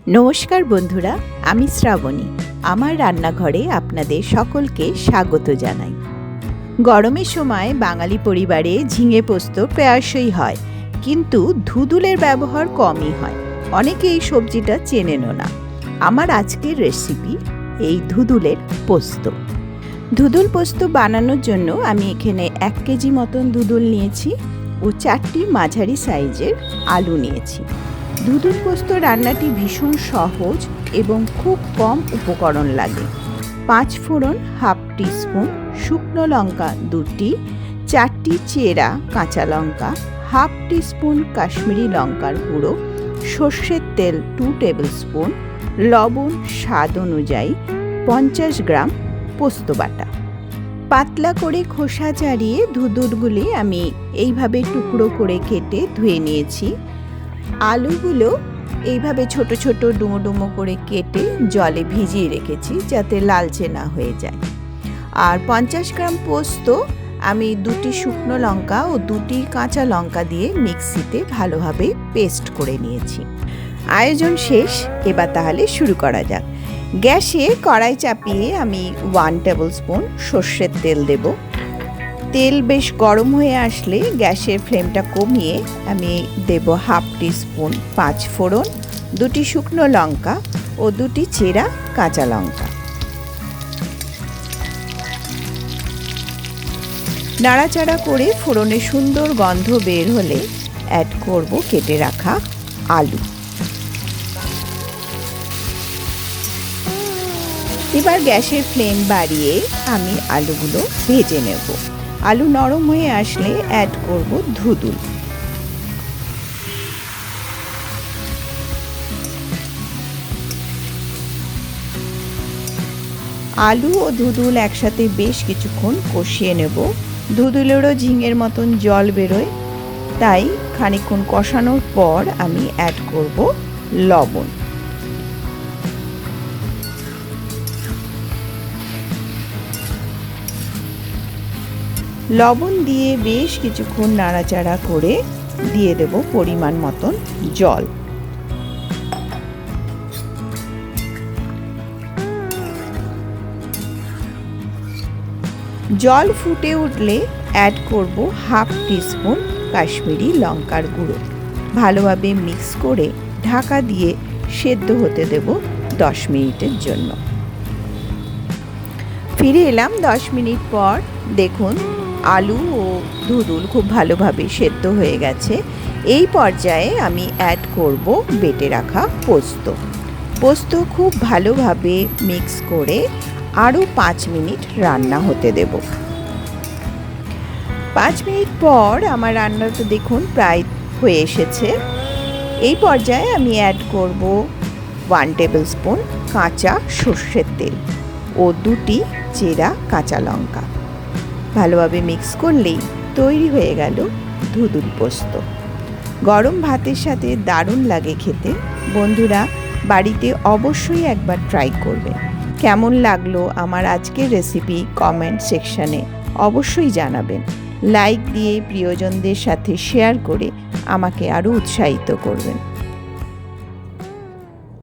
নমস্কার বন্ধুরা, আমি শ্রাবণী। আমার রান্নাঘরে আপনাদের সকলকে স্বাগত জানাই। গরমের সময় বাঙালি পরিবারে ঝিঙে পোস্ত প্রায়শই হয়, কিন্তু ধুদুলের ব্যবহার কমই হয়। অনেকে এই সবজিটা চেনেনও না। আমার আজকের রেসিপি এই ধুদুলের পোস্ত। ধুদুল পোস্ত বানানোর জন্য আমি এখানে 1 কেজি মতন ধুদুল নিয়েছি ও 4টি মাঝারি সাইজের আলু নিয়েছি। ধুদুল পোস্ত রান্নাটি ভীষণ সহজ এবং খুব কম উপকরণ লাগে। 5 ফোড়ন, হাফ টিস্পুন, শুকনো লঙ্কা 2টি, 4টি চেরা কাঁচা লঙ্কা, হাফ টিস্পুন কাশ্মীরি লঙ্কার গুঁড়ো, সর্ষের তেল 2 টেবিল স্পুন, লবণ স্বাদ অনুযায়ী, 50 গ্রাম পোস্ত বাটা। পাতলা করে খোসা ছাড়িয়ে ধুদুলগুলি আমি এইভাবে টুকরো করে কেটে ধুয়ে নিয়েছি। আলুগুলো এইভাবে ছোট ছোট ডুমো ডুমো করে কেটে জলে ভিজিয়ে রেখেছি যাতে লালচে না হয়ে যায়। আর 50 গ্রাম পোস্ত আমি 2টি শুকনো লঙ্কা ও 2টি কাঁচা লঙ্কা দিয়ে মিক্সিতে ভালোভাবে পেস্ট করে নিয়েছি। আয়োজন শেষ, এবার তাহলে শুরু করা যাক। গ্যাসে কড়াই চাপিয়ে আমি 1 টেবিল স্পুন সর্ষের তেল দেব। তেল বেশ গরম হয়ে আসলে গ্যাসের ফ্লেমটা কমিয়ে আমি দেব হাফ টিস্পুন 5 ফোড়ন, 2টি শুকনো লঙ্কা ও 2টি চেরা কাঁচা লঙ্কা। নাড়াচাড়া করে ফোড়নে সুন্দর গন্ধ বের হলে অ্যাড করব কেটে রাখা আলু। এবার গ্যাসের ফ্লেম বাড়িয়ে আমি আলুগুলো ভেজে নেব। আলু নরম হয়ে আসলে অ্যাড করব ধুদুল। আলু ও ধুদুল একসাথে বেশ কিছুক্ষণ কষিয়ে নেব। ধুদুলেরও ঝিঙের মতন জল বেরোয়, তাই খানিকক্ষণ কষানোর পর আমি অ্যাড করব লবণ। লবণ দিয়ে বেশ কিছুক্ষণ নাড়াচাড়া করে দিয়ে দেব পরিমাণ মতন জল। জল ফুটে উঠলে অ্যাড করব হাফ টিস্পুন কাশ্মীরি লঙ্কার গুঁড়ো। ভালোভাবে মিক্স করে ঢাকা দিয়ে সেদ্ধ হতে দেব 10 মিনিটের জন্য। ফিরে এলাম 10 মিনিট পর। দেখুন আলু ও ধুদুল খুব ভালোভাবে সেদ্ধ হয়ে গেছে। এই পর্যায়ে আমি অ্যাড করব বেটে রাখা পোস্ত। পোস্ত খুব ভালোভাবে মিক্স করে আরও 5 মিনিট রান্না হতে দেব। 5 মিনিট পর আমার রান্নাটা দেখুন প্রায় হয়ে এসেছে। এই পর্যায়ে আমি অ্যাড করব 1 টেবিল স্পুন কাঁচা সর্ষের তেল ও 2টি চেরা কাঁচা লঙ্কা। ভালোভাবে মিক্স করলেই তৈরি হয়ে গেল ধুদুল পোস্ত। গরম ভাতের সাথে দারুণ লাগে খেতে। বন্ধুরা, বাড়িতে অবশ্যই একবার ট্রাই করবেন। কেমন লাগলো আমার আজকের রেসিপি কমেন্ট সেকশানে অবশ্যই জানাবেন। লাইক দিয়ে প্রিয়জনদের সাথে শেয়ার করে আমাকে আরও উৎসাহিত করবেন।